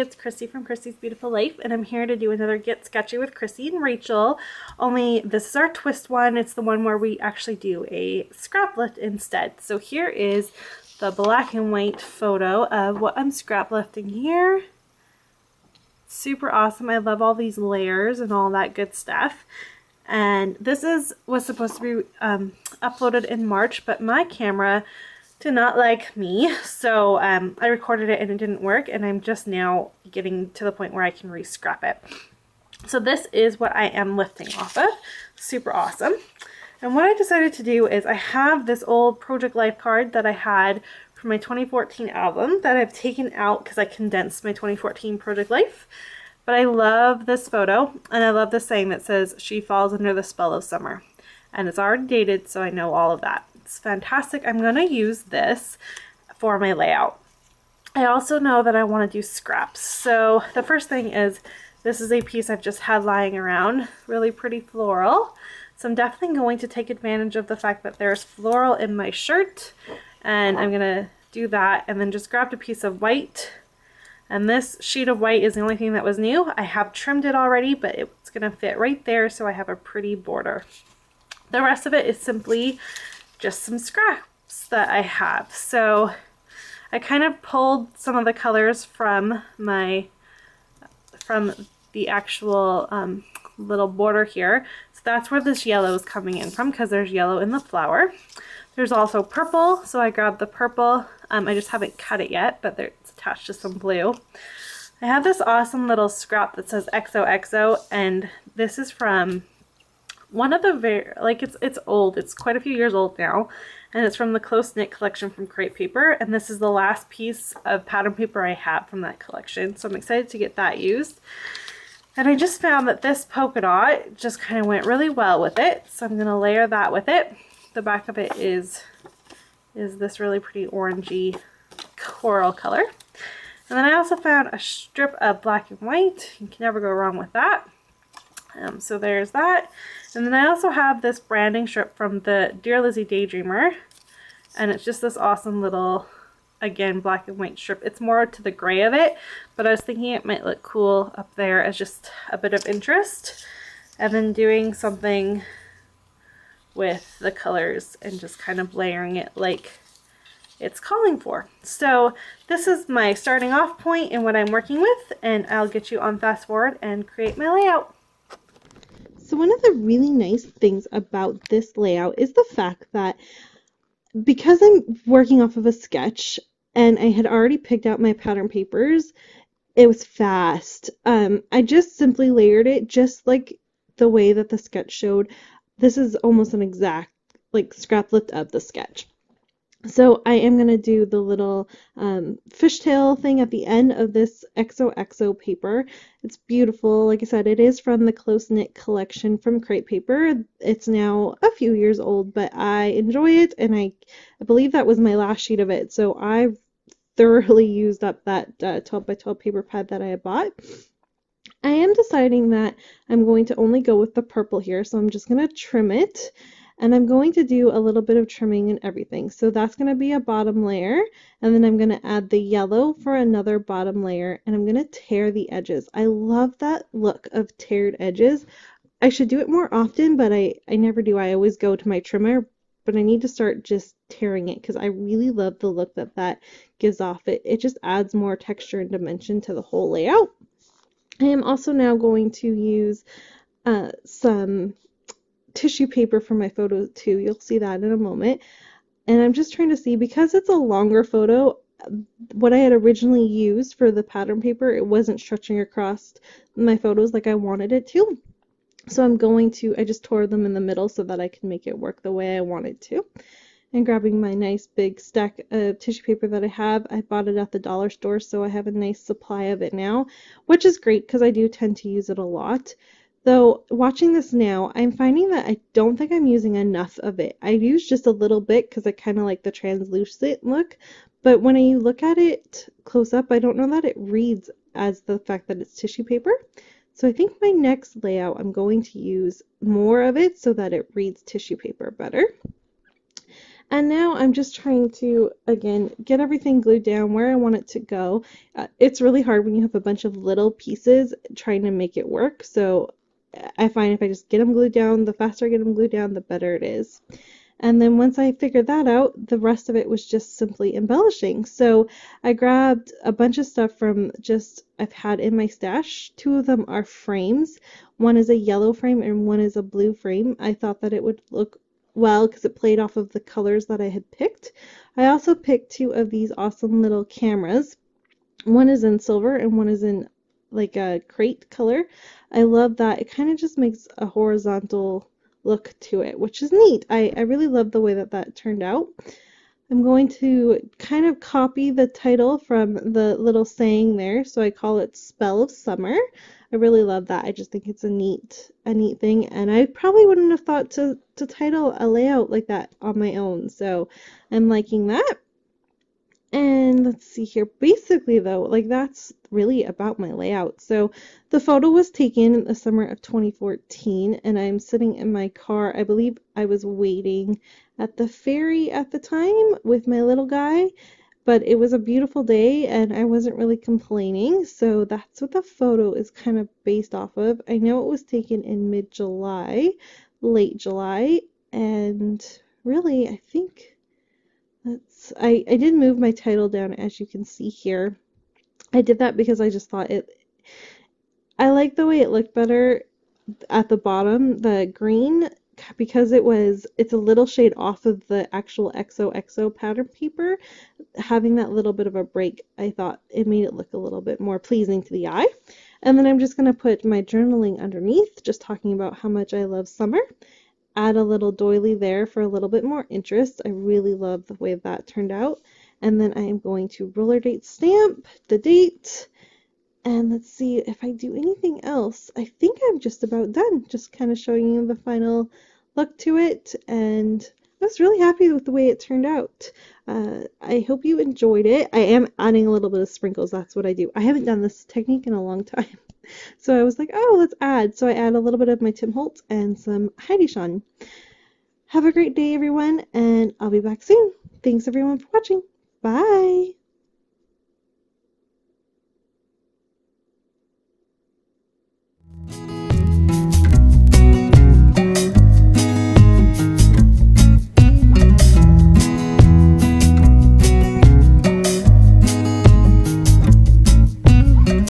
it's Christy from Christy's Beautiful Life, and I'm here to do another Get Sketchy with Christy and Rachel, only this is our twist one. It's the one where we actually do a scrap lift instead. So here is the black and white photo of what I'm scrap lifting here. Super awesome. I love all these layers and all that good stuff. And this was supposed to be uploaded in March, but my camera did not like me, so I recorded it and it didn't work, and I'm just now getting to the point where I can re-scrap it. So this is what I am lifting off of. Super awesome. And what I decided to do is I have this old Project Life card that I had from my 2014 album that I've taken out because I condensed my 2014 Project Life. But I love this photo, and I love the saying that says, "She falls under the spell of summer." And it's already dated, so I know all of that. It's fantastic. I'm going to use this for my layout. I also know that I want to do scraps. So the first thing is, this is a piece I've just had lying around. Really pretty floral. So I'm definitely going to take advantage of the fact that there's floral in my shirt. And I'm going to do that, and then just grabbed a piece of white. And this sheet of white is the only thing that was new. I have trimmed it already, but it's going to fit right there, so I have a pretty border. The rest of it is simply just some scraps that I have. So I kind of pulled some of the colors from the actual little border here. So that's where this yellow is coming in from, because there's yellow in the flower. There's also purple, so I grabbed the purple. I just haven't cut it yet, but it's attached to some blue. I have this awesome little scrap that says XOXO, and this is from one of the it's old. It's quite a few years old now, and it's from the Close Knit collection from Crepe Paper, and this is the last piece of pattern paper I have from that collection, so I'm excited to get that used. And I just found that this polka dot just kind of went really well with it, so I'm going to layer that with it. The back of it is this really pretty orangey coral color. And then I also found a strip of black and white. You can never go wrong with that. So there's that. And then I also have this branding strip from the Dear Lizzie Daydreamer. And it's just this awesome little, again, black and white strip. It's more to the gray of it, but I was thinking it might look cool up there as just a bit of interest. And then doing something with the colors and just kind of layering it like it's calling for. So this is my starting off point and what I'm working with, and I'll get you on fast forward and create my layout. So one of the really nice things about this layout is the fact that because I'm working off of a sketch and I had already picked out my pattern papers, it was fast. I just simply layered it just like the way that the sketch showed. This is almost an exact scrap lift of the sketch. So I am going to do the little fishtail thing at the end of this XOXO paper. It's beautiful. Like I said, it is from the Close Knit collection from Crepe Paper. It's now a few years old, but I enjoy it, and I believe that was my last sheet of it. So I've thoroughly used up that 12 by 12 paper pad that I had bought. I am deciding that I'm going to only go with the purple here, so I'm just going to trim it. And I'm going to do a little bit of trimming and everything. So that's going to be a bottom layer. And then I'm going to add the yellow for another bottom layer. And I'm going to tear the edges. I love that look of teared edges. I should do it more often, but I never do. I always go to my trimmer. But I need to start just tearing it because I really love the look that gives off. It just adds more texture and dimension to the whole layout. I am also now going to use some tissue paper for my photo too. You'll see that in a moment. And I'm just trying to see, because it's a longer photo, what I had originally used for the pattern paper, it wasn't stretching across my photos like I wanted it to. So I just tore them in the middle so that I can make it work the way I wanted to. And grabbing my nice big stack of tissue paper that I have, I bought it at the dollar store, so I have a nice supply of it now, which is great because I do tend to use it a lot. Though, watching this now, I'm finding that I don't think I'm using enough of it. I use just a little bit because I kind of like the translucent look, but when I look at it close up, I don't know that it reads as the fact that it's tissue paper. So I think my next layout, I'm going to use more of it so that it reads tissue paper better. And now I'm just trying to, again, get everything glued down where I want it to go. It's really hard when you have a bunch of little pieces trying to make it work. So I find if I just get them glued down, the faster I get them glued down, the better it is. And then once I figured that out, the rest of it was just simply embellishing. So I grabbed a bunch of stuff from just I've had in my stash. Two of them are frames. One is a yellow frame and one is a blue frame. I thought that it would look well because it played off of the colors that I had picked. I also picked two of these awesome little cameras. One is in silver and one is in like a crate color. I love that. It kind of just makes a horizontal look to it, which is neat. I really love the way that that turned out. I'm going to kind of copy the title from the little saying there, so I call it Spell of Summer. I really love that. I just think it's a neat thing, and I probably wouldn't have thought to title a layout like that on my own. So I'm liking that. And let's see here. Basically, though, like that's really about my layout. So the photo was taken in the summer of 2014, and I'm sitting in my car. I believe I was waiting at the ferry at the time with my little guy, but it was a beautiful day and I wasn't really complaining. So that's what the photo is kind of based off of. I know it was taken in mid-July, late July, and really, I think. I did move my title down as you can see here. I did that because I just thought I like the way it looked better at the bottom, the green, because it's a little shade off of the actual XOXO pattern paper. Having that little bit of a break, I thought it made it look a little bit more pleasing to the eye. And then I'm just going to put my journaling underneath, just talking about how much I love summer. Add a little doily there for a little bit more interest. I really love the way that turned out. And then I am going to roller date stamp the date. And let's see if I do anything else. I think I'm just about done. Just kind of showing you the final look to it. And I was really happy with the way it turned out. I hope you enjoyed it. I am adding a little bit of sprinkles. That's what I do. I haven't done this technique in a long time. So I was like, oh, let's add. So I add a little bit of my Tim Holtz and some Heidi Shawn. Have a great day, everyone, and I'll be back soon. Thanks, everyone, for watching. Bye.